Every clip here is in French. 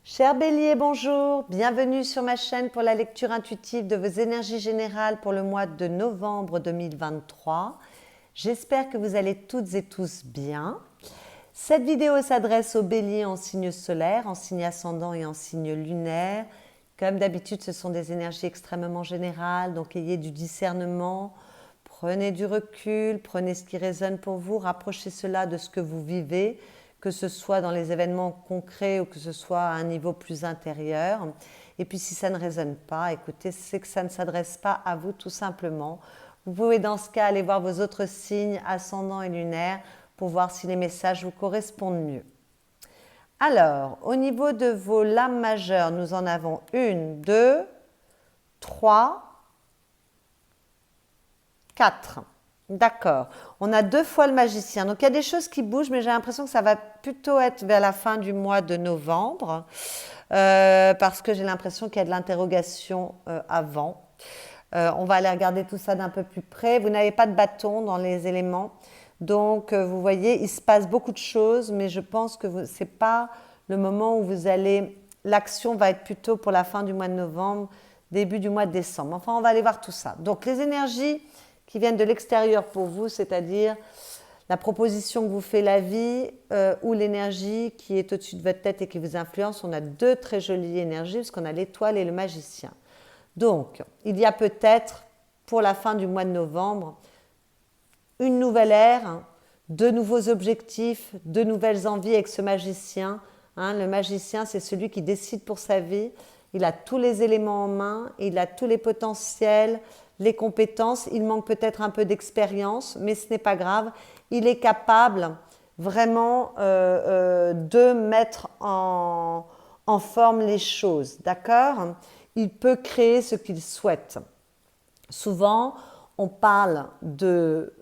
Cher Bélier, bonjour, bienvenue sur ma chaîne pour la lecture intuitive de vos énergies générales pour le mois de novembre 2023. J'espère que vous allez toutes et tous bien. Cette vidéo s'adresse aux Béliers en signe solaire, en signe ascendant et en signe lunaire. Comme d'habitude, ce sont des énergies extrêmement générales, donc ayez du discernement, prenez du recul, prenez ce qui résonne pour vous, rapprochez cela de ce que vous vivez, que ce soit dans les événements concrets ou que ce soit à un niveau plus intérieur. Et puis si ça ne résonne pas, écoutez, c'est que ça ne s'adresse pas à vous tout simplement. Vous pouvez dans ce cas aller voir vos autres signes, ascendants et lunaires, pour voir si les messages vous correspondent mieux. Alors, au niveau de vos lames majeures, nous en avons 1, 2, 3, 4. D'accord. On a 2 fois le magicien. Donc, il y a des choses qui bougent, mais j'ai l'impression que ça va plutôt être vers la fin du mois de novembre, parce que j'ai l'impression qu'il y a de l'interrogation avant. On va aller regarder tout ça d'un peu plus près. Vous n'avez pas de bâton dans les éléments. Donc, vous voyez, il se passe beaucoup de choses, mais je pense que ce n'est pas le moment où vous allez... L'action va être plutôt pour la fin du mois de novembre, début du mois de décembre. Enfin, on va aller voir tout ça. Donc, les énergies qui viennent de l'extérieur pour vous, c'est-à-dire la proposition que vous fait la vie ou l'énergie qui est au-dessus de votre tête et qui vous influence. On a 2 très jolies énergies, parce qu'on a l'étoile et le magicien. Donc, il y a peut-être, pour la fin du mois de novembre, une nouvelle ère, 2 nouveaux objectifs, 2 nouvelles envies avec ce magicien. Le magicien, c'est celui qui décide pour sa vie. Il a tous les éléments en main, il a tous les potentiels, les compétences. Il manque peut-être un peu d'expérience, mais ce n'est pas grave. Il est capable vraiment de mettre en forme les choses, d'accord ? Il peut créer ce qu'il souhaite. Souvent, on parle de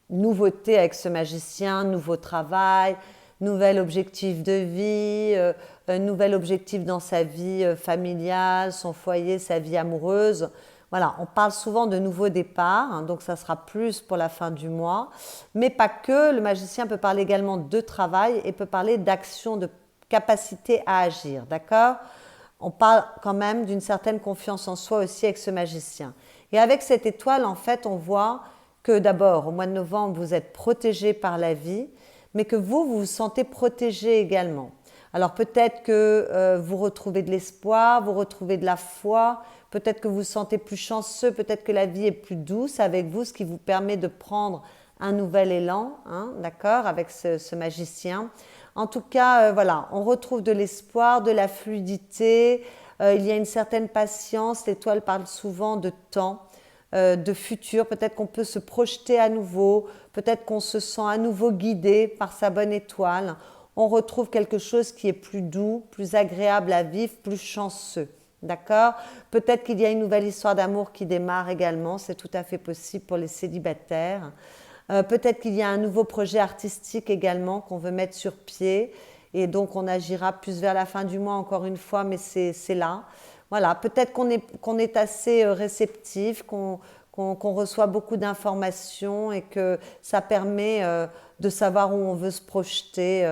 nouveauté avec ce magicien, nouveau travail, nouvel objectif de vie, nouvel objectif dans sa vie familiale, son foyer, sa vie amoureuse. Voilà, on parle souvent de nouveaux départs, donc ça sera plus pour la fin du mois, mais pas que. Le magicien peut parler également de travail et peut parler d'action, de capacité à agir, d'accord ? On parle quand même d'une certaine confiance en soi aussi avec ce magicien. Et avec cette étoile, en fait, on voit que d'abord, au mois de novembre, vous êtes protégé par la vie, mais que vous vous sentez protégé également. Alors peut-être que vous retrouvez de l'espoir, vous retrouvez de la foi, peut-être que vous vous sentez plus chanceux, peut-être que la vie est plus douce avec vous, ce qui vous permet de prendre un nouvel élan, d'accord, avec ce magicien. En tout cas, voilà, on retrouve de l'espoir, de la fluidité, il y a une certaine patience, l'étoile parle souvent de temps, de futur, peut-être qu'on peut se projeter à nouveau, peut-être qu'on se sent à nouveau guidé par sa bonne étoile. On retrouve quelque chose qui est plus doux, plus agréable à vivre, plus chanceux. D'accord ? Peut-être qu'il y a une nouvelle histoire d'amour qui démarre également, c'est tout à fait possible pour les célibataires. Peut-être qu'il y a un nouveau projet artistique également qu'on veut mettre sur pied et donc on agira plus vers la fin du mois encore une fois, mais c'est là. Voilà, peut-être qu'on est assez réceptif, qu'on reçoit beaucoup d'informations et que ça permet de savoir où on veut se projeter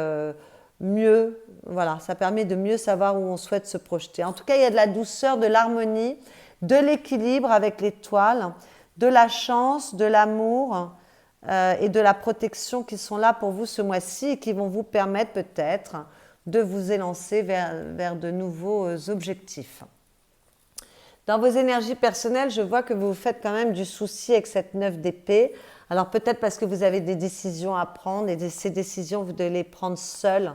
mieux. Voilà, ça permet de mieux savoir où on souhaite se projeter. En tout cas, il y a de la douceur, de l'harmonie, de l'équilibre avec l'étoile, de la chance, de l'amour et de la protection qui sont là pour vous ce mois-ci et qui vont vous permettre peut-être de vous élancer vers de nouveaux objectifs. Dans vos énergies personnelles, je vois que vous vous faites quand même du souci avec cette 9 d'épée. Alors peut-être parce que vous avez des décisions à prendre et ces décisions, vous devez les prendre seules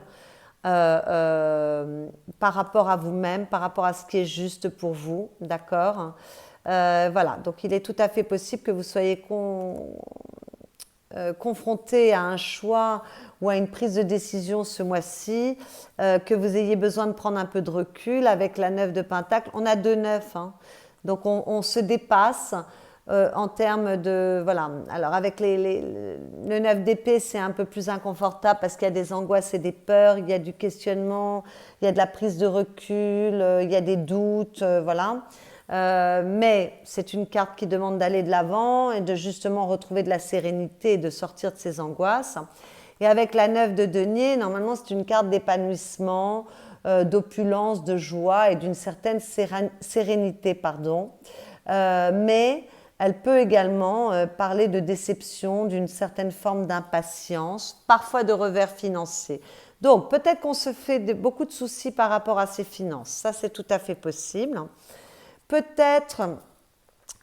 par rapport à vous-même, par rapport à ce qui est juste pour vous, d'accord ? Voilà, donc il est tout à fait possible que vous soyez confronté à un choix ou à une prise de décision ce mois-ci, que vous ayez besoin de prendre un peu de recul avec la 9 de Pentacle. On a 2 9, donc on se dépasse en termes de... Voilà, alors avec le 9 d'épée, c'est un peu plus inconfortable parce qu'il y a des angoisses et des peurs, il y a du questionnement, il y a de la prise de recul, il y a des doutes, voilà. Mais c'est une carte qui demande d'aller de l'avant et de justement retrouver de la sérénité et de sortir de ses angoisses. Et avec la 9 de denier, normalement, c'est une carte d'épanouissement, d'opulence, de joie et d'une certaine sérénité, pardon. Mais elle peut également parler de déception, d'une certaine forme d'impatience, parfois de revers financier. Donc, peut-être qu'on se fait beaucoup de soucis par rapport à ses finances. Ça, c'est tout à fait possible. Peut-être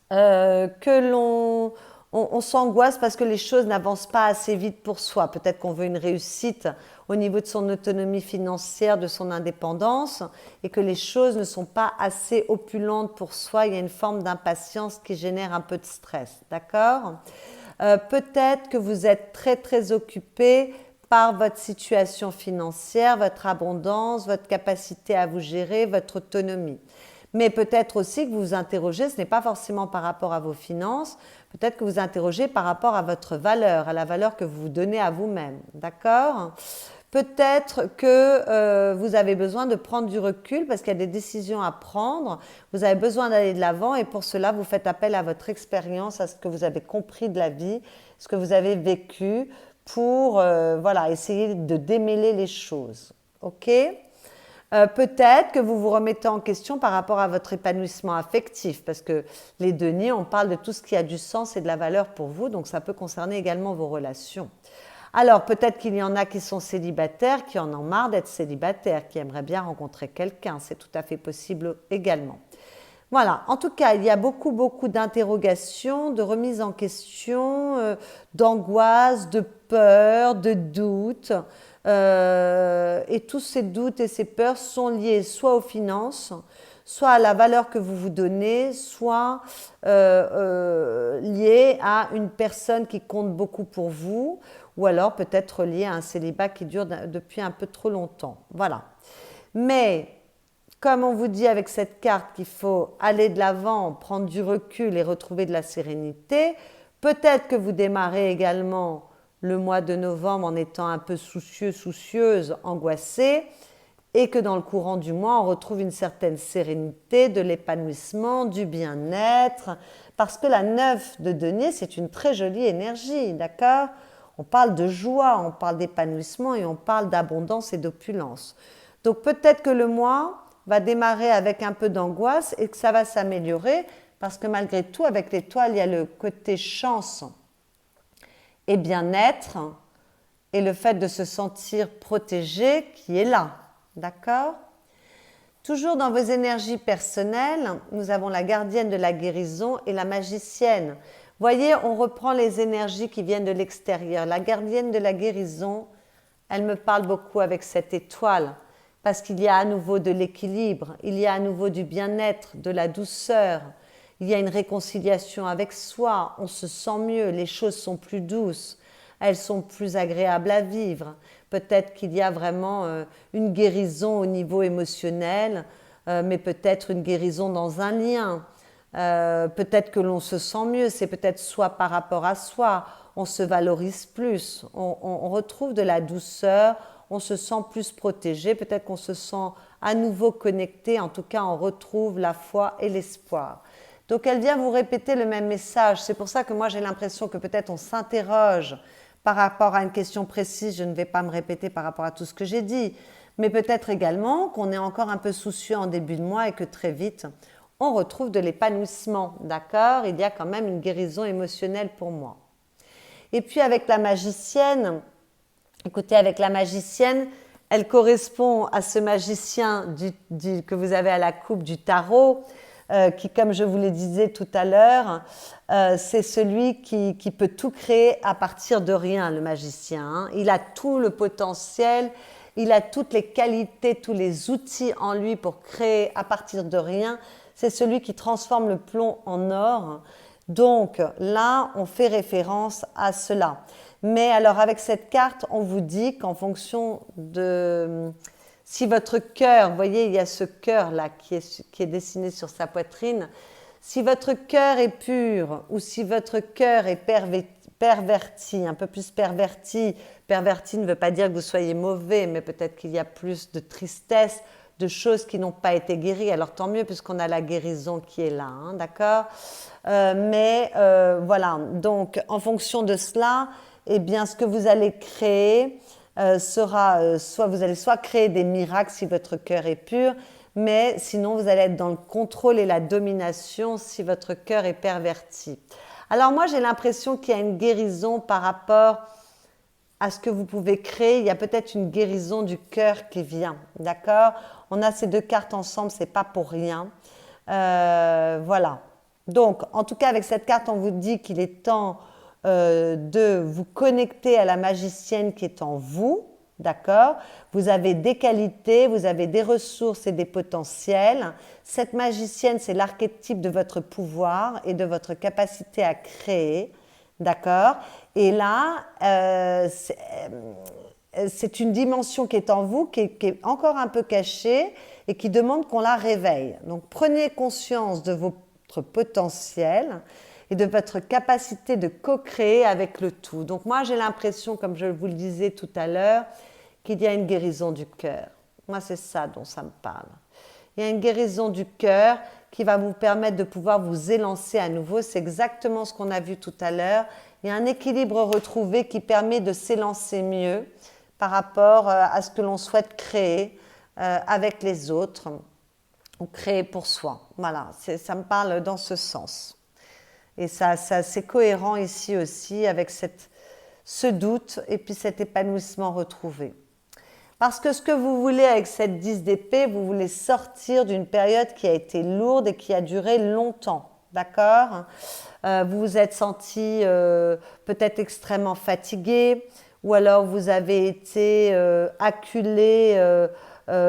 que on s'angoisse parce que les choses n'avancent pas assez vite pour soi. Peut-être qu'on veut une réussite au niveau de son autonomie financière, de son indépendance, et que les choses ne sont pas assez opulentes pour soi. Il y a une forme d'impatience qui génère un peu de stress. D'accord ? Peut-être que vous êtes très très occupé par votre situation financière, votre abondance, votre capacité à vous gérer, votre autonomie. Mais peut-être aussi que vous vous interrogez, ce n'est pas forcément par rapport à vos finances, peut-être que vous vous interrogez par rapport à votre valeur, à la valeur que vous vous donnez à vous-même. D'accord ? Peut-être que vous avez besoin de prendre du recul parce qu'il y a des décisions à prendre, vous avez besoin d'aller de l'avant et pour cela, vous faites appel à votre expérience, à ce que vous avez compris de la vie, ce que vous avez vécu pour voilà, essayer de démêler les choses. Ok ? Peut-être que vous vous remettez en question par rapport à votre épanouissement affectif, parce que les deniers, on parle de tout ce qui a du sens et de la valeur pour vous, donc ça peut concerner également vos relations. Alors peut-être qu'il y en a qui sont célibataires, qui en ont marre d'être célibataires, qui aimeraient bien rencontrer quelqu'un, c'est tout à fait possible également. Voilà, en tout cas, il y a beaucoup d'interrogations, de remises en question, d'angoisse, de peur, de doutes. Et tous ces doutes et ces peurs sont liés soit aux finances, soit à la valeur que vous vous donnez, soit liés à une personne qui compte beaucoup pour vous, ou alors peut-être liés à un célibat qui dure depuis un peu trop longtemps. Voilà. Mais comme on vous dit avec cette carte qu'il faut aller de l'avant, prendre du recul et retrouver de la sérénité, peut-être que vous démarrez également le mois de novembre en étant un peu soucieux, soucieuse, angoissée, et que dans le courant du mois, on retrouve une certaine sérénité, de l'épanouissement, du bien-être, parce que la 9 de denier, c'est une très jolie énergie, d'accord ? On parle de joie, on parle d'épanouissement et on parle d'abondance et d'opulence. Donc peut-être que le mois va démarrer avec un peu d'angoisse et que ça va s'améliorer parce que malgré tout, avec l'étoile, il y a le côté chance et bien-être et le fait de se sentir protégé qui est là. D'accord ? Toujours dans vos énergies personnelles, nous avons la gardienne de la guérison et la magicienne. Voyez, on reprend les énergies qui viennent de l'extérieur. La gardienne de la guérison, elle me parle beaucoup avec cette étoile. Parce qu'il y a à nouveau de l'équilibre, il y a à nouveau du bien-être, de la douceur, il y a une réconciliation avec soi, on se sent mieux, les choses sont plus douces, elles sont plus agréables à vivre. Peut-être qu'il y a vraiment une guérison au niveau émotionnel, mais peut-être une guérison dans un lien. Peut-être que l'on se sent mieux, c'est peut-être soit par rapport à soi, on se valorise plus, on retrouve de la douceur, on se sent plus protégé, peut-être qu'on se sent à nouveau connecté, en tout cas on retrouve la foi et l'espoir. Donc elle vient vous répéter le même message, c'est pour ça que moi j'ai l'impression que peut-être on s'interroge par rapport à une question précise, je ne vais pas me répéter par rapport à tout ce que j'ai dit, mais peut-être également qu'on est encore un peu soucieux en début de mois et que très vite on retrouve de l'épanouissement, d'accord ? Il y a quand même une guérison émotionnelle pour moi. Et puis avec la magicienne, écoutez, avec la magicienne, elle correspond à ce magicien que vous avez à la coupe du tarot, qui, comme je vous le disais tout à l'heure, c'est celui qui peut tout créer à partir de rien, le magicien. Hein. Il a tout le potentiel, il a toutes les qualités, tous les outils en lui pour créer à partir de rien. C'est celui qui transforme le plomb en or. Donc là, on fait référence à cela. Mais alors avec cette carte, on vous dit qu'en fonction de... Si votre cœur, vous voyez, il y a ce cœur-là qui est dessiné sur sa poitrine. Si votre cœur est pur ou si votre cœur est perverti, un peu plus perverti, perverti ne veut pas dire que vous soyez mauvais, mais peut-être qu'il y a plus de tristesse, de choses qui n'ont pas été guéries. Alors tant mieux puisqu'on a la guérison qui est là, hein, d'accord ? Voilà, donc en fonction de cela, eh bien, ce que vous allez créer sera, vous allez soit créer des miracles si votre cœur est pur, mais sinon vous allez être dans le contrôle et la domination si votre cœur est perverti. Alors moi, j'ai l'impression qu'il y a une guérison par rapport à ce que vous pouvez créer. Il y a peut-être une guérison du cœur qui vient, d'accord? On a ces deux cartes ensemble, c'est pas pour rien. Voilà. Donc, en tout cas, avec cette carte, on vous dit qu'il est temps de vous connecter à la magicienne qui est en vous, d'accord? Vous avez des qualités, vous avez des ressources et des potentiels. Cette magicienne, c'est l'archétype de votre pouvoir et de votre capacité à créer, d'accord? Et là, c'est une dimension qui est en vous, qui est encore un peu cachée et qui demande qu'on la réveille. Donc, prenez conscience de votre potentiel et de votre capacité de co-créer avec le tout. Donc moi, j'ai l'impression, comme je vous le disais tout à l'heure, qu'il y a une guérison du cœur. Moi, c'est ça dont ça me parle. Il y a une guérison du cœur qui va vous permettre de pouvoir vous élancer à nouveau. C'est exactement ce qu'on a vu tout à l'heure. Il y a un équilibre retrouvé qui permet de s'élancer mieux par rapport à ce que l'on souhaite créer avec les autres ou créer pour soi. Voilà, ça me parle dans ce sens. Et ça c'est cohérent ici aussi avec ce doute et puis cet épanouissement retrouvé. Parce que ce que vous voulez avec cette 10 d'épée, vous voulez sortir d'une période qui a été lourde et qui a duré longtemps. D'accord? Vous vous êtes senti peut-être extrêmement fatigué ou alors vous avez été acculé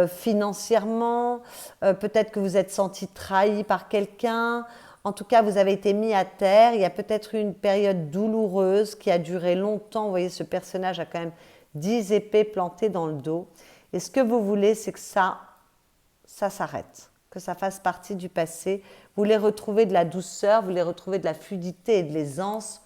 financièrement. Peut-être que vous êtes senti trahi par quelqu'un. En tout cas, vous avez été mis à terre. Il y a peut-être eu une période douloureuse qui a duré longtemps. Vous voyez, ce personnage a quand même 10 épées plantées dans le dos. Et ce que vous voulez, c'est que ça s'arrête, que ça fasse partie du passé. Vous voulez retrouver de la douceur, vous voulez retrouver de la fluidité et de l'aisance.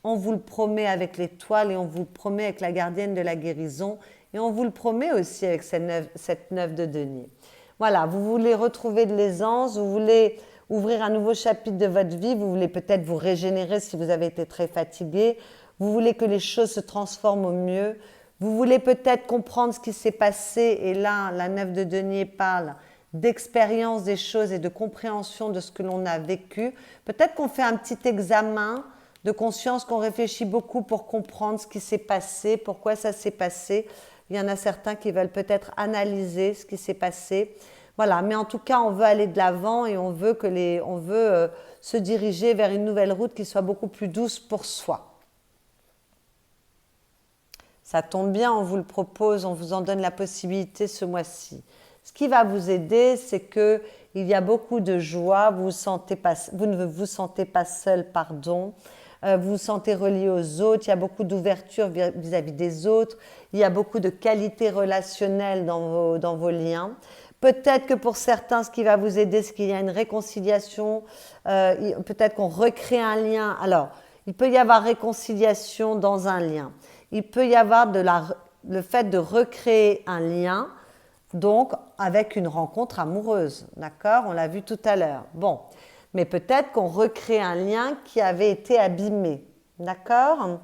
On vous le promet avec l'étoile et on vous le promet avec la gardienne de la guérison. Et on vous le promet aussi avec cette 9 de denier. Voilà, vous voulez retrouver de l'aisance, vous voulez ouvrir un nouveau chapitre de votre vie, vous voulez peut-être vous régénérer si vous avez été très fatigué, vous voulez que les choses se transforment au mieux, vous voulez peut-être comprendre ce qui s'est passé, et là, la 9 de denier parle d'expérience des choses et de compréhension de ce que l'on a vécu. Peut-être qu'on fait un petit examen de conscience, qu'on réfléchit beaucoup pour comprendre ce qui s'est passé, pourquoi ça s'est passé. Il y en a certains qui veulent peut-être analyser ce qui s'est passé. Voilà, mais en tout cas, on veut aller de l'avant et on veut se diriger vers une nouvelle route qui soit beaucoup plus douce pour soi. Ça tombe bien, on vous le propose, on vous en donne la possibilité ce mois-ci. Ce qui va vous aider, c'est qu'il y a beaucoup de joie, vous ne vous sentez pas seul, pardon. Vous vous sentez relié aux autres, il y a beaucoup d'ouverture vis-à-vis des autres, il y a beaucoup de qualité relationnelle dans vos liens. Peut-être que pour certains, ce qui va vous aider, c'est qu'il y a une réconciliation, peut-être qu'on recrée un lien. Alors, il peut y avoir réconciliation dans un lien. Il peut y avoir le fait de recréer un lien, donc avec une rencontre amoureuse, d'accord? On l'a vu tout à l'heure. Bon, mais peut-être qu'on recrée un lien qui avait été abîmé, d'accord?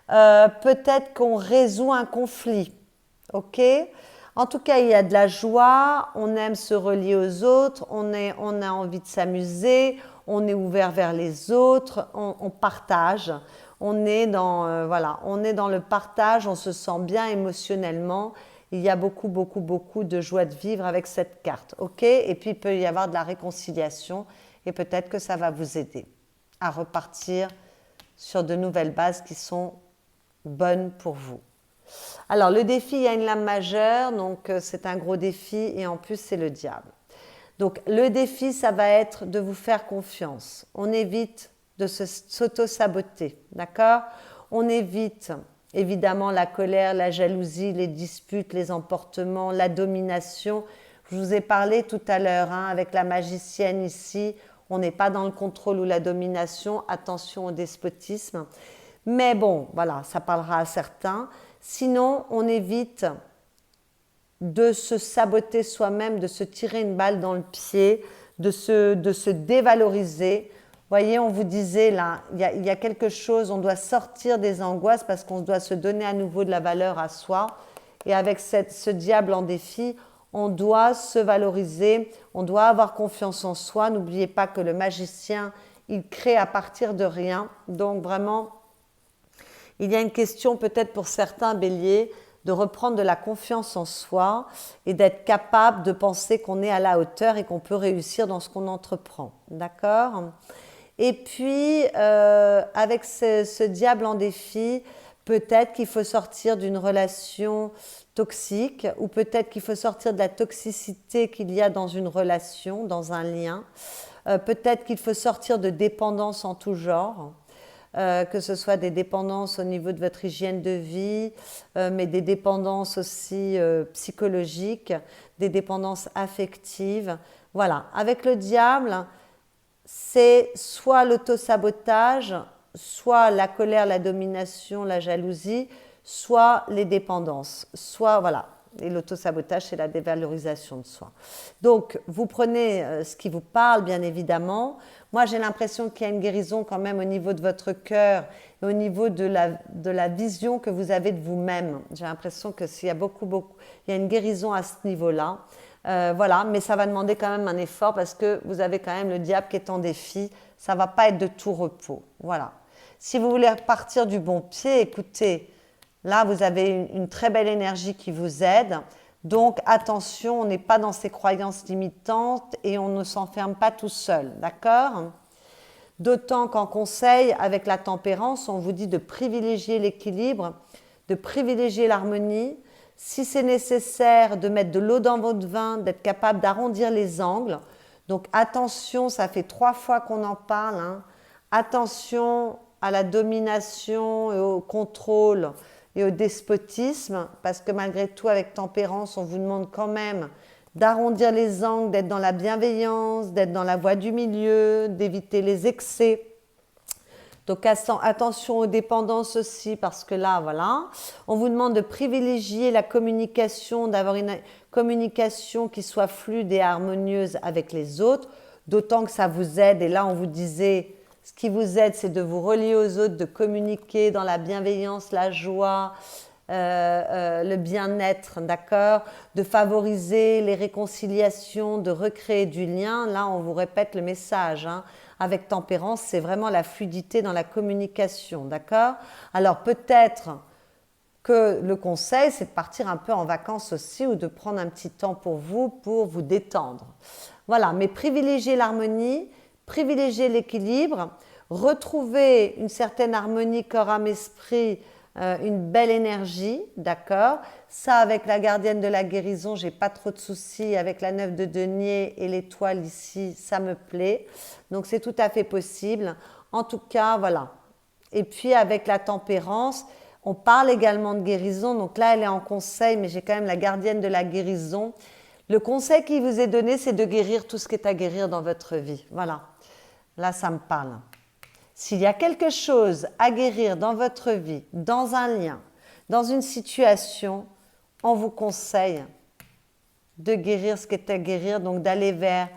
Peut-être qu'on résout un conflit, ok? En tout cas, il y a de la joie, on aime se relier aux autres, on a envie de s'amuser, on est ouvert vers les autres, on partage, on est dans le partage, on se sent bien émotionnellement. Il y a beaucoup, beaucoup, beaucoup de joie de vivre avec cette carte, ok? Et puis, il peut y avoir de la réconciliation et peut-être que ça va vous aider à repartir sur de nouvelles bases qui sont bonnes pour vous. Alors, le défi, il y a une lame majeure, donc c'est un gros défi et en plus, c'est le diable. Donc, le défi, ça va être de vous faire confiance. On évite de s'auto-saboter, d'accord? On évite évidemment la colère, la jalousie, les disputes, les emportements, la domination. Je vous ai parlé tout à l'heure avec la magicienne ici. On n'est pas dans le contrôle ou la domination. Attention au despotisme. Mais bon, voilà, ça parlera à certains. Sinon, on évite de se saboter soi-même, de se tirer une balle dans le pied, de se dévaloriser. Voyez, on vous disait là, il y a quelque chose, on doit sortir des angoisses parce qu'on doit se donner à nouveau de la valeur à soi. Et avec ce diable en défi, on doit se valoriser, on doit avoir confiance en soi. N'oubliez pas que le magicien, il crée à partir de rien. Donc vraiment, il y a une question peut-être pour certains béliers de reprendre de la confiance en soi et d'être capable de penser qu'on est à la hauteur et qu'on peut réussir dans ce qu'on entreprend. D'accord ? Et puis, avec ce diable en défi, peut-être qu'il faut sortir d'une relation toxique ou peut-être qu'il faut sortir de la toxicité qu'il y a dans une relation, dans un lien. Peut-être qu'il faut sortir de dépendance en tout genre. Que ce soit des dépendances au niveau de votre hygiène de vie, mais des dépendances aussi psychologiques, des dépendances affectives. Voilà, avec le diable, c'est soit l'autosabotage, soit la colère, la domination, la jalousie, soit les dépendances, soit voilà. Et l'autosabotage, c'est la dévalorisation de soi. Donc, vous prenez ce qui vous parle, bien évidemment. Moi, j'ai l'impression qu'il y a une guérison quand même au niveau de votre cœur et au niveau de la vision que vous avez de vous-même. J'ai l'impression que s'il y a il y a une guérison à ce niveau-là. Voilà, mais ça va demander quand même un effort parce que vous avez quand même le diable qui est en défi. Ça ne va pas être de tout repos. Voilà. Si vous voulez repartir du bon pied, écoutez, là, vous avez une très belle énergie qui vous aide. Donc, attention, on n'est pas dans ces croyances limitantes et on ne s'enferme pas tout seul. D'accord ? D'autant qu'en conseil, avec la tempérance, on vous dit de privilégier l'équilibre, de privilégier l'harmonie. Si c'est nécessaire, de mettre de l'eau dans votre vin, d'être capable d'arrondir les angles. Donc, attention, ça fait 3 fois qu'on en parle. Hein. Attention à la domination et au contrôle et au despotisme, parce que malgré tout, avec tempérance, on vous demande quand même d'arrondir les angles, d'être dans la bienveillance, d'être dans la voie du milieu, d'éviter les excès. Donc attention aux dépendances aussi, parce que là, voilà, on vous demande de privilégier la communication, d'avoir une communication qui soit fluide et harmonieuse avec les autres, d'autant que ça vous aide. Et là, on vous disait, ce qui vous aide, c'est de vous relier aux autres, de communiquer dans la bienveillance, la joie, le bien-être, d'accord, de favoriser les réconciliations, de recréer du lien. Là, on vous répète le message, hein. Avec tempérance, c'est vraiment la fluidité dans la communication, d'accord? Alors peut-être que le conseil, c'est de partir un peu en vacances aussi ou de prendre un petit temps pour vous détendre. Voilà, mais privilégiez l'harmonie, privilégiez l'équilibre, retrouvez une certaine harmonie corps, âme, esprit, une belle énergie, d'accord? Ça, avec la gardienne de la guérison, j'ai pas trop de soucis. Avec la 9 de denier et l'étoile ici, ça me plaît. Donc, c'est tout à fait possible. En tout cas, voilà. Et puis, avec la tempérance, on parle également de guérison. Donc là, elle est en conseil, mais j'ai quand même la gardienne de la guérison. Le conseil qui vous est donné, c'est de guérir tout ce qui est à guérir dans votre vie. Voilà. Là, ça me parle. S'il y a quelque chose à guérir dans votre vie, dans un lien, dans une situation, on vous conseille de guérir ce qui est à guérir, donc d'aller vers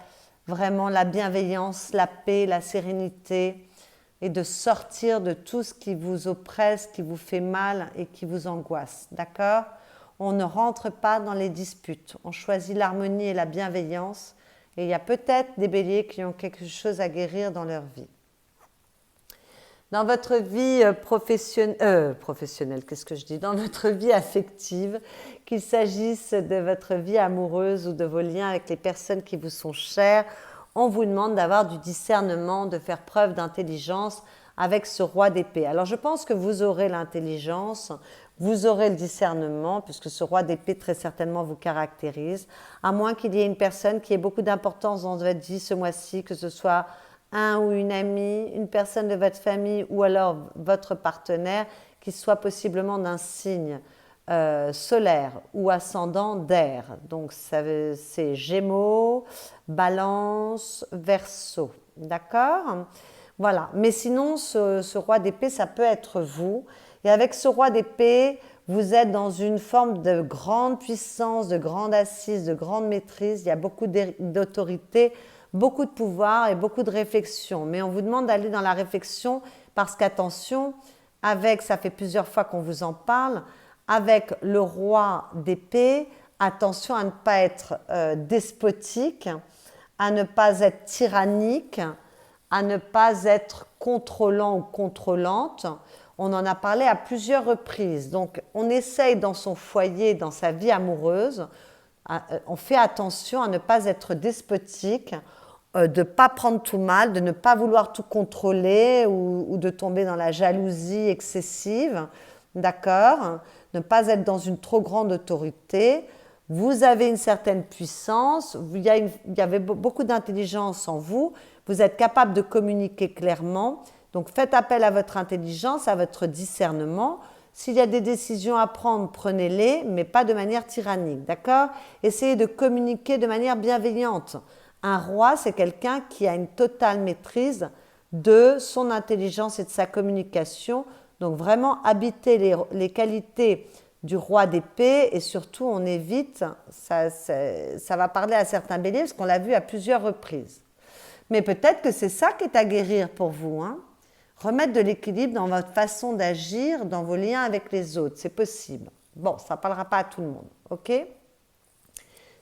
vraiment la bienveillance, la paix, la sérénité et de sortir de tout ce qui vous oppresse, qui vous fait mal et qui vous angoisse. D'accord ? On ne rentre pas dans les disputes. On choisit l'harmonie et la bienveillance. Et il y a peut-être des béliers qui ont quelque chose à guérir dans leur vie. Dans votre vie professionnelle, qu'est-ce que je dis? Dans votre vie affective, qu'il s'agisse de votre vie amoureuse ou de vos liens avec les personnes qui vous sont chères, on vous demande d'avoir du discernement, de faire preuve d'intelligence avec ce roi d'épée. Alors je pense que vous aurez l'intelligence, vous aurez le discernement, puisque ce roi d'épée très certainement vous caractérise, à moins qu'il y ait une personne qui ait beaucoup d'importance dans votre vie ce mois-ci, que ce soit un ou une amie, une personne de votre famille ou alors votre partenaire qui soit possiblement d'un signe solaire ou ascendant d'air. Donc c'est Gémeaux, Balance, Verseau. D'accord ? Voilà. Mais sinon, ce roi d'épée, ça peut être vous. Et avec ce roi d'épée, vous êtes dans une forme de grande puissance, de grande assise, de grande maîtrise. Il y a beaucoup d'autorité. beaucoup de pouvoir et beaucoup de réflexion. Mais on vous demande d'aller dans la réflexion parce qu'attention, ça fait plusieurs fois qu'on vous en parle, avec le roi d'épée, attention à ne pas être despotique, à ne pas être tyrannique, à ne pas être contrôlant ou contrôlante. On en a parlé à plusieurs reprises. Donc, on essaye dans son foyer, dans sa vie amoureuse, on fait attention à ne pas être despotique, de ne pas prendre tout mal, de ne pas vouloir tout contrôler ou de tomber dans la jalousie excessive, d'accord? Ne pas être dans une trop grande autorité. Vous avez une certaine puissance, il y avait beaucoup d'intelligence en vous, vous êtes capable de communiquer clairement, donc faites appel à votre intelligence, à votre discernement. S'il y a des décisions à prendre, prenez-les, mais pas de manière tyrannique, d'accord? Essayez de communiquer de manière bienveillante. Un roi, c'est quelqu'un qui a une totale maîtrise de son intelligence et de sa communication. Donc vraiment, habiter les qualités du roi d'épée et surtout, on évite, ça va parler à certains béliers parce qu'on l'a vu à plusieurs reprises. Mais peut-être que c'est ça qui est à guérir pour vous, hein? Remettre de l'équilibre dans votre façon d'agir, dans vos liens avec les autres, c'est possible. Bon, ça ne parlera pas à tout le monde, ok?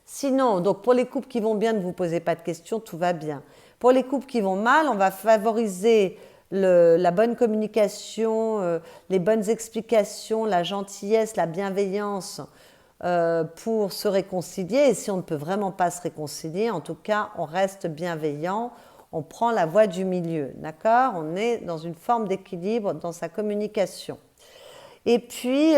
Sinon, donc pour les couples qui vont bien, ne vous posez pas de questions, tout va bien. Pour les couples qui vont mal, on va favoriser la bonne communication, les bonnes explications, la gentillesse, la bienveillance pour se réconcilier. Et si on ne peut vraiment pas se réconcilier, en tout cas, on reste bienveillant, on prend la voie du milieu, d'accord? On est dans une forme d'équilibre dans sa communication. Et puis,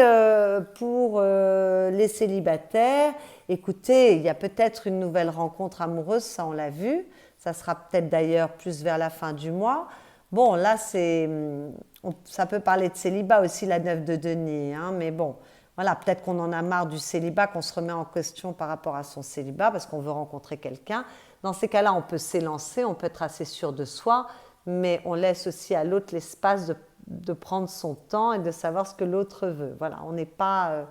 pour les célibataires, écoutez, il y a peut-être une nouvelle rencontre amoureuse, ça on l'a vu. Ça sera peut-être d'ailleurs plus vers la fin du mois. Bon, là, ça peut parler de célibat aussi, la 9 de denier, hein, mais bon, voilà, peut-être qu'on en a marre du célibat, qu'on se remet en question par rapport à son célibat parce qu'on veut rencontrer quelqu'un. Dans ces cas-là, on peut s'élancer, on peut être assez sûr de soi, mais on laisse aussi à l'autre l'espace de prendre son temps et de savoir ce que l'autre veut. Voilà, on n'est pas...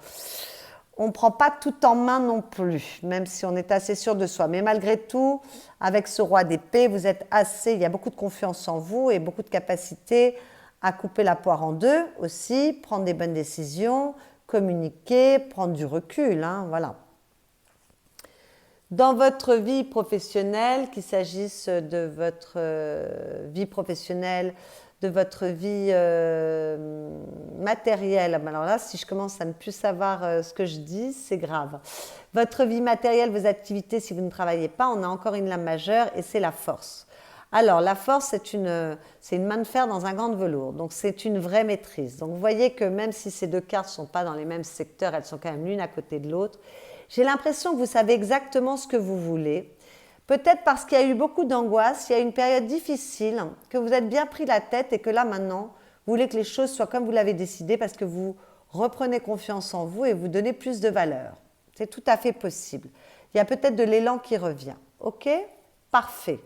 on ne prend pas tout en main non plus, même si on est assez sûr de soi. Mais malgré tout, avec ce roi d'épée, vous êtes il y a beaucoup de confiance en vous et beaucoup de capacité à couper la poire en deux aussi, prendre des bonnes décisions, communiquer, prendre du recul, hein, voilà. Dans votre vie professionnelle, qu'il s'agisse de votre vie professionnelle, de votre vie matérielle. Alors là, si je commence à ne plus savoir ce que je dis, c'est grave. Votre vie matérielle, vos activités, si vous ne travaillez pas, on a encore une lame majeure et c'est la force. Alors, la force, c'est une main de fer dans un gant de velours. Donc, c'est une vraie maîtrise. Donc, vous voyez que même si ces deux cartes ne sont pas dans les mêmes secteurs, elles sont quand même l'une à côté de l'autre. J'ai l'impression que vous savez exactement ce que vous voulez. Peut-être parce qu'il y a eu beaucoup d'angoisse, il y a une période difficile, que vous êtes bien pris la tête et que là maintenant, vous voulez que les choses soient comme vous l'avez décidé parce que vous reprenez confiance en vous et vous donnez plus de valeur. C'est tout à fait possible. Il y a peut-être de l'élan qui revient. Ok? Parfait.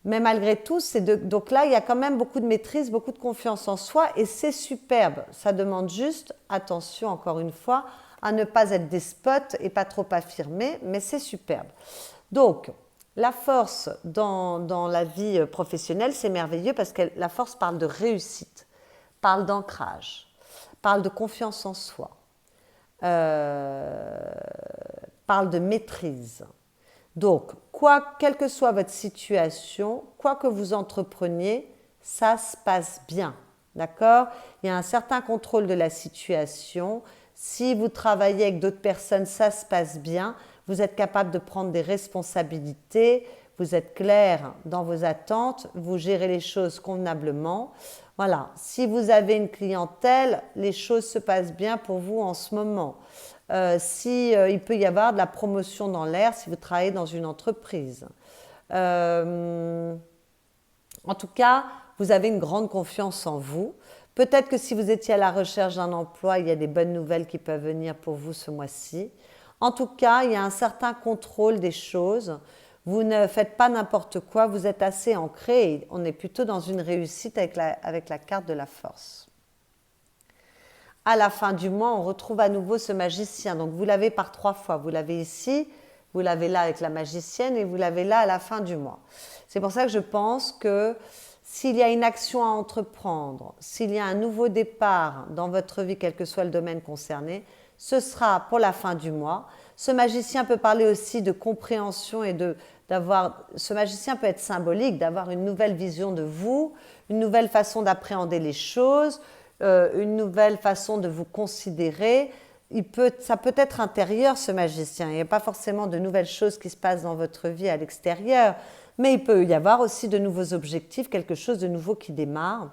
Mais malgré tout, donc là, il y a quand même beaucoup de maîtrise, beaucoup de confiance en soi et c'est superbe. Ça demande juste, attention encore une fois, à ne pas être despote et pas trop affirmé, mais c'est superbe. Donc, la force dans la vie professionnelle, c'est merveilleux parce que la force parle de réussite, parle d'ancrage, parle de confiance en soi, parle de maîtrise. Donc, quelle que soit votre situation, quoi que vous entrepreniez, ça se passe bien, d'accord? Il y a un certain contrôle de la situation. Si vous travaillez avec d'autres personnes, ça se passe bien. Vous êtes capable de prendre des responsabilités, vous êtes clair dans vos attentes, vous gérez les choses convenablement. Voilà, si vous avez une clientèle, les choses se passent bien pour vous en ce moment. Il peut y avoir de la promotion dans l'air si vous travaillez dans une entreprise. En tout cas, vous avez une grande confiance en vous. Peut-être que si vous étiez à la recherche d'un emploi, il y a des bonnes nouvelles qui peuvent venir pour vous ce mois-ci. En tout cas, il y a un certain contrôle des choses. Vous ne faites pas n'importe quoi, vous êtes assez ancré et on est plutôt dans une réussite avec la carte de la force. À la fin du mois, on retrouve à nouveau ce magicien. Donc vous l'avez par 3 fois. Vous l'avez ici, Vous l'avez là avec la magicienne et vous l'avez là à la fin du mois. C'est pour ça que je pense que s'il y a une action à entreprendre, s'il y a un nouveau départ dans votre vie, quel que soit le domaine concerné, ce sera pour la fin du mois. Ce magicien peut parler aussi de compréhension et ce magicien peut être symbolique, d'avoir une nouvelle vision de vous, une nouvelle façon d'appréhender les choses, une nouvelle façon de vous considérer. Ça peut être intérieur, ce magicien. Il n'y a pas forcément de nouvelles choses qui se passent dans votre vie à l'extérieur, mais il peut y avoir aussi de nouveaux objectifs, quelque chose de nouveau qui démarre.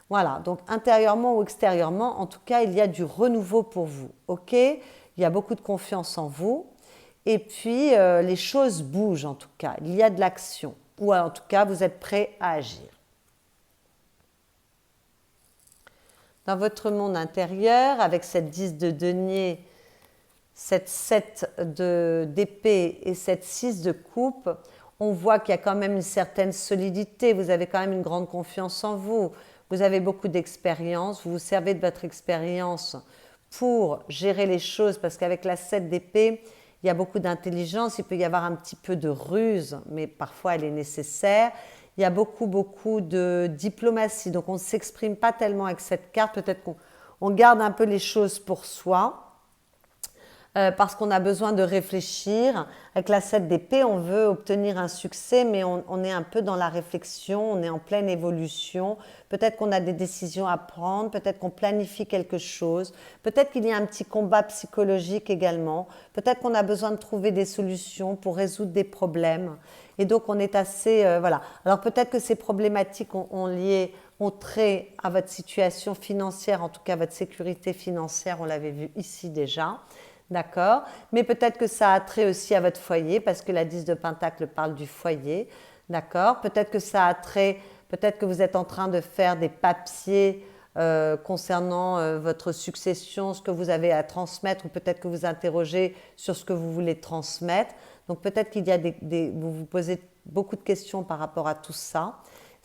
Voilà, donc intérieurement ou extérieurement, en tout cas, il y a du renouveau pour vous. Ok, il y a beaucoup de confiance en vous. Et puis, les choses bougent en tout cas. Il y a de l'action. Ou en tout cas, vous êtes prêt à agir. Dans votre monde intérieur, avec cette 10 de denier, cette 7 d'épée et cette 6 de coupe, on voit qu'il y a quand même une certaine solidité. Vous avez quand même une grande confiance en vous. Vous avez beaucoup d'expérience. Vous vous servez de votre expérience pour gérer les choses parce qu'avec la 7 d'épée, il y a beaucoup d'intelligence. Il peut y avoir un petit peu de ruse, mais parfois elle est nécessaire. Il y a beaucoup de diplomatie. Donc on ne s'exprime pas tellement avec cette carte. Peut-être qu'on garde un peu les choses pour soi. Parce qu'on a besoin de réfléchir. Avec la 7 d'épée, on veut obtenir un succès, mais on est un peu dans la réflexion, on est en pleine évolution. Peut-être qu'on a des décisions à prendre, peut-être qu'on planifie quelque chose, peut-être qu'il y a un petit combat psychologique également, peut-être qu'on a besoin de trouver des solutions pour résoudre des problèmes. Et donc, on est assez... voilà. Alors, peut-être que ces problématiques ont trait à votre situation financière, en tout cas votre sécurité financière, on l'avait vu ici déjà. D'accord, mais peut-être que ça a trait aussi à votre foyer parce que la 10 de Pentacle parle du foyer. D'accord, peut-être que ça a trait, peut-être que vous êtes en train de faire des papiers concernant votre succession, ce que vous avez à transmettre, ou peut-être que vous interrogez sur ce que vous voulez transmettre. Donc peut-être qu'il y a vous vous posez beaucoup de questions par rapport à tout ça.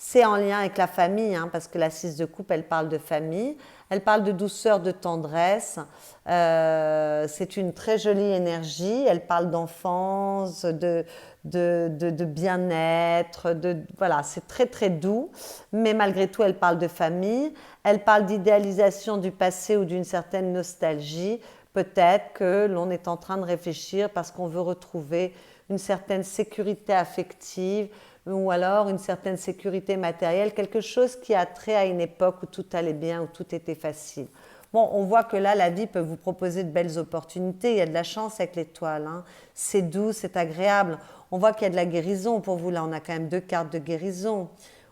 C'est en lien avec la famille, hein, parce que la 6 de coupe, elle parle de famille, elle parle de douceur, de tendresse. C'est une très jolie énergie, elle parle d'enfance, de bien-être, voilà, c'est très très doux, mais malgré tout, elle parle de famille, elle parle d'idéalisation du passé ou d'une certaine nostalgie. Peut-être que l'on est en train de réfléchir parce qu'on veut retrouver une certaine sécurité affective, ou alors une certaine sécurité matérielle, quelque chose qui a trait à une époque où tout allait bien, où tout était facile. Bon, on voit que là, la vie peut vous proposer de belles opportunités, il y a de la chance avec l'étoile, hein. C'est doux, c'est agréable. On voit qu'il y a de la guérison pour vous, là on a quand même 2 cartes de guérison.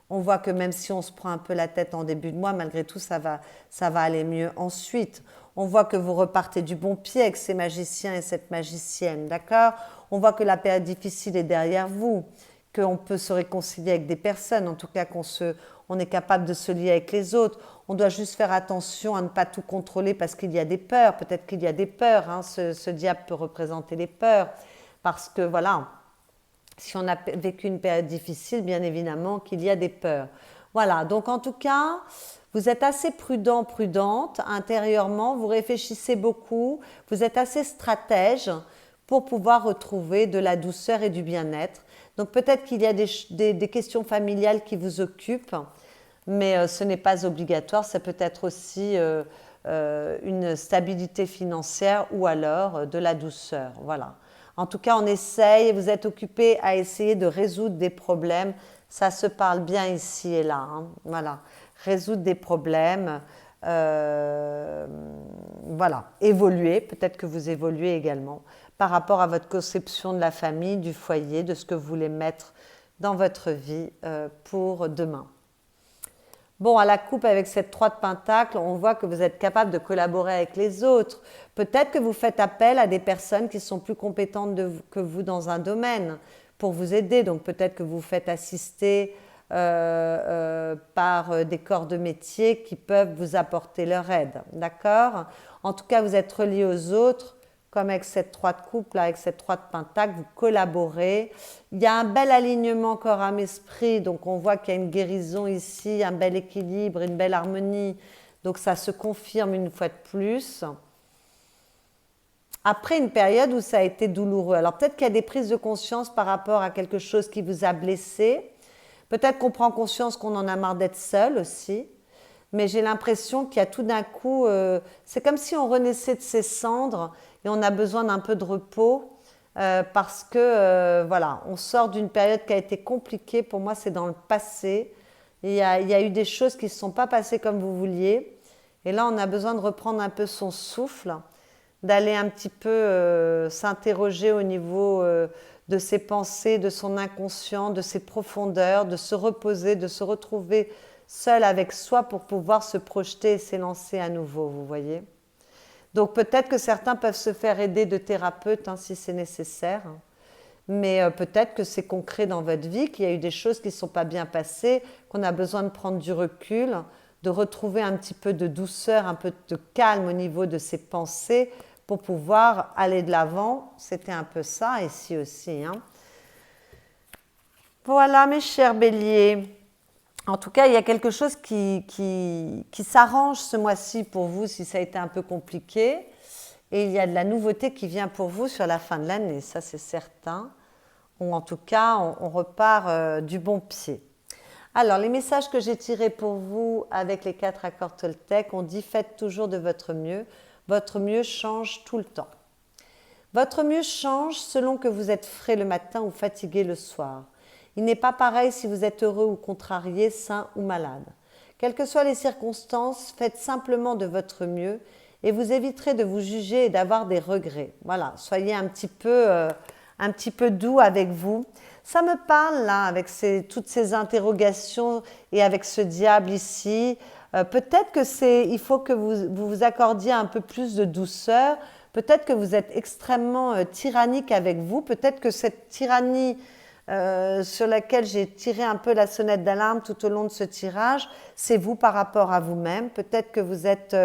On voit que même si on se prend un peu la tête en début de mois, malgré tout, ça va aller mieux ensuite. On voit que vous repartez du bon pied avec ces magiciens et cette magicienne, d'accord? On voit que la période difficile est derrière vous, qu'on peut se réconcilier avec des personnes, en tout cas on est capable de se lier avec les autres. On doit juste faire attention à ne pas tout contrôler parce qu'il y a des peurs. Peut-être qu'il y a des peurs, hein. Ce diable peut représenter les peurs. Parce que voilà, si on a vécu une période difficile, bien évidemment qu'il y a des peurs. Voilà, donc en tout cas, vous êtes assez prudent, prudente intérieurement, vous réfléchissez beaucoup, vous êtes assez stratège pour pouvoir retrouver de la douceur et du bien-être. Donc peut-être qu'il y a des questions familiales qui vous occupent, mais ce n'est pas obligatoire. Ça peut être aussi une stabilité financière ou alors de la douceur. Voilà. En tout cas, on essaye, vous êtes occupé à essayer de résoudre des problèmes. Ça se parle bien ici et là, hein. Voilà. Résoudre des problèmes, voilà. Évoluer, peut-être que vous évoluez également par rapport à votre conception de la famille, du foyer, de ce que vous voulez mettre dans votre vie pour demain. Bon, à la coupe avec cette 3 de Pentacle, on voit que vous êtes capable de collaborer avec les autres. Peut-être que vous faites appel à des personnes qui sont plus compétentes que vous dans un domaine pour vous aider. Donc peut-être que vous faites assister par des corps de métier qui peuvent vous apporter leur aide. D'accord? En tout cas, vous êtes reliés aux autres. Comme avec cette 3 de coupe, là, avec cette 3 de Pentacle, vous collaborez. Il y a un bel alignement corps, âme, esprit. Donc, on voit qu'il y a une guérison ici, un bel équilibre, une belle harmonie. Donc, ça se confirme une fois de plus. après une période où ça a été douloureux. Alors peut-être qu'il y a des prises de conscience par rapport à quelque chose qui vous a blessé. Peut-être qu'on prend conscience qu'on en a marre d'être seul aussi. Mais j'ai l'impression qu'il y a tout d'un coup, c'est comme si on renaissait de ses cendres et on a besoin d'un peu de repos parce que voilà, on sort d'une période qui a été compliquée. Pour moi, c'est dans le passé. Il y a eu des choses qui ne se sont pas passées comme vous vouliez. Et là, on a besoin de reprendre un peu son souffle, d'aller un petit peu s'interroger au niveau de ses pensées, de son inconscient, de ses profondeurs, de se reposer, de se retrouver seul avec soi pour pouvoir se projeter et s'élancer à nouveau, vous voyez. Donc peut-être que certains peuvent se faire aider de thérapeutes hein, si c'est nécessaire, mais peut-être que c'est concret dans votre vie, qu'il y a eu des choses qui ne sont pas bien passées, qu'on a besoin de prendre du recul, de retrouver un petit peu de douceur, un peu de calme au niveau de ses pensées pour pouvoir aller de l'avant. C'était un peu ça ici aussi. Hein. Voilà mes chers béliers. En tout cas, il y a quelque chose qui s'arrange ce mois-ci pour vous si ça a été un peu compliqué. Et il y a de la nouveauté qui vient pour vous sur la fin de l'année, ça c'est certain. Ou en tout cas, on repart du bon pied. Alors, les messages que j'ai tirés pour vous avec les 4 accords Toltec, on dit faites toujours de votre mieux. Votre mieux change tout le temps. Votre mieux change selon que vous êtes frais le matin ou fatigué le soir. Il n'est pas pareil si vous êtes heureux ou contrarié, sain ou malade. Quelles que soient les circonstances, faites simplement de votre mieux et vous éviterez de vous juger et d'avoir des regrets. Voilà, soyez un petit peu doux avec vous. Ça me parle là, avec toutes ces interrogations et avec ce diable ici. Peut-être que il faut que vous accordiez un peu plus de douceur. Peut-être que vous êtes extrêmement tyrannique avec vous. Peut-être que cette tyrannie sur laquelle j'ai tiré un peu la sonnette d'alarme tout au long de ce tirage, c'est vous par rapport à vous-même. Peut-être que vous êtes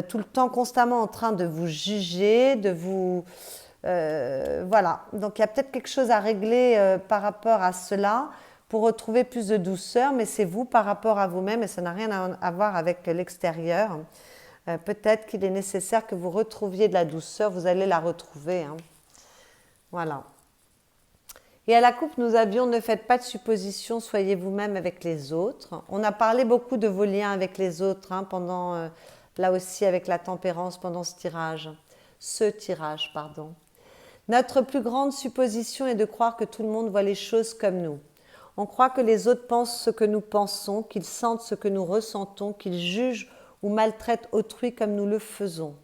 tout le temps constamment en train de vous juger, de vous... voilà, donc il y a peut-être quelque chose à régler par rapport à cela pour retrouver plus de douceur, mais c'est vous par rapport à vous-même et ça n'a rien à voir avec l'extérieur. Peut-être qu'il est nécessaire que vous retrouviez de la douceur, vous allez la retrouver. Hein. Voilà. Et à la coupe, nous avions « Ne faites pas de suppositions, soyez vous-même avec les autres ». On a parlé beaucoup de vos liens avec les autres, hein, pendant, là aussi avec la tempérance, pendant ce tirage. Notre plus grande supposition est de croire que tout le monde voit les choses comme nous. On croit que les autres pensent ce que nous pensons, qu'ils sentent ce que nous ressentons, qu'ils jugent ou maltraitent autrui comme nous le faisons.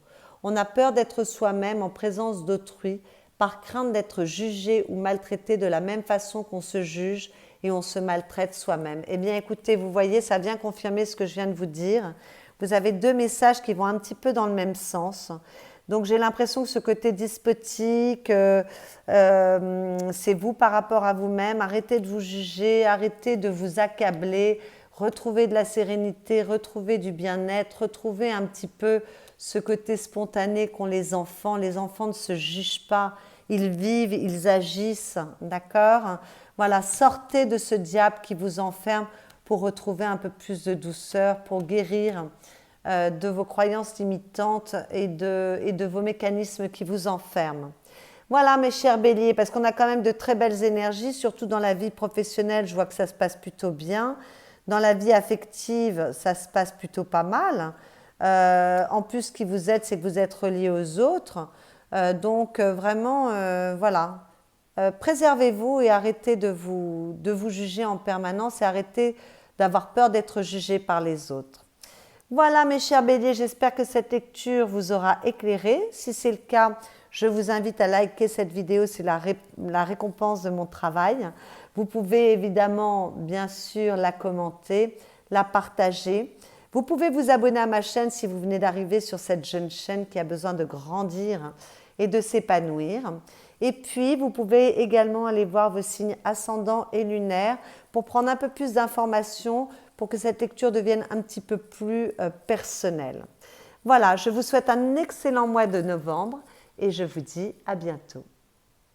On a peur d'être soi-même en présence d'autrui, par crainte d'être jugé ou maltraité de la même façon qu'on se juge et on se maltraite soi-même. Eh bien écoutez, vous voyez, ça vient confirmer ce que je viens de vous dire. Vous avez 2 messages qui vont un petit peu dans le même sens. Donc j'ai l'impression que ce côté despotique, c'est vous par rapport à vous-même. Arrêtez de vous juger, arrêtez de vous accabler, retrouvez de la sérénité, retrouvez du bien-être, retrouvez un petit peu ce côté spontané qu'ont les enfants. Les enfants ne se jugent pas, ils vivent, ils agissent, d'accord? Voilà, sortez de ce diable qui vous enferme pour retrouver un peu plus de douceur, pour guérir de vos croyances limitantes et de vos mécanismes qui vous enferment. Voilà mes chers béliers, parce qu'on a quand même de très belles énergies, surtout dans la vie professionnelle, je vois que ça se passe plutôt bien. Dans la vie affective, ça se passe plutôt pas mal. En plus, ce qui vous aide, c'est que vous êtes relié aux autres. Donc vraiment, voilà. Préservez-vous et arrêtez de vous juger en permanence et arrêtez d'avoir peur d'être jugé par les autres. Voilà mes chers béliers, j'espère que cette lecture vous aura éclairé. Si c'est le cas, je vous invite à liker cette vidéo, c'est la récompense de mon travail. Vous pouvez évidemment, bien sûr, la commenter, la partager. Vous pouvez vous abonner à ma chaîne si vous venez d'arriver sur cette jeune chaîne qui a besoin de grandir et de s'épanouir. Et puis, vous pouvez également aller voir vos signes ascendants et lunaires pour prendre un peu plus d'informations pour que cette lecture devienne un petit peu plus personnelle. Voilà, je vous souhaite un excellent mois de novembre et je vous dis à bientôt.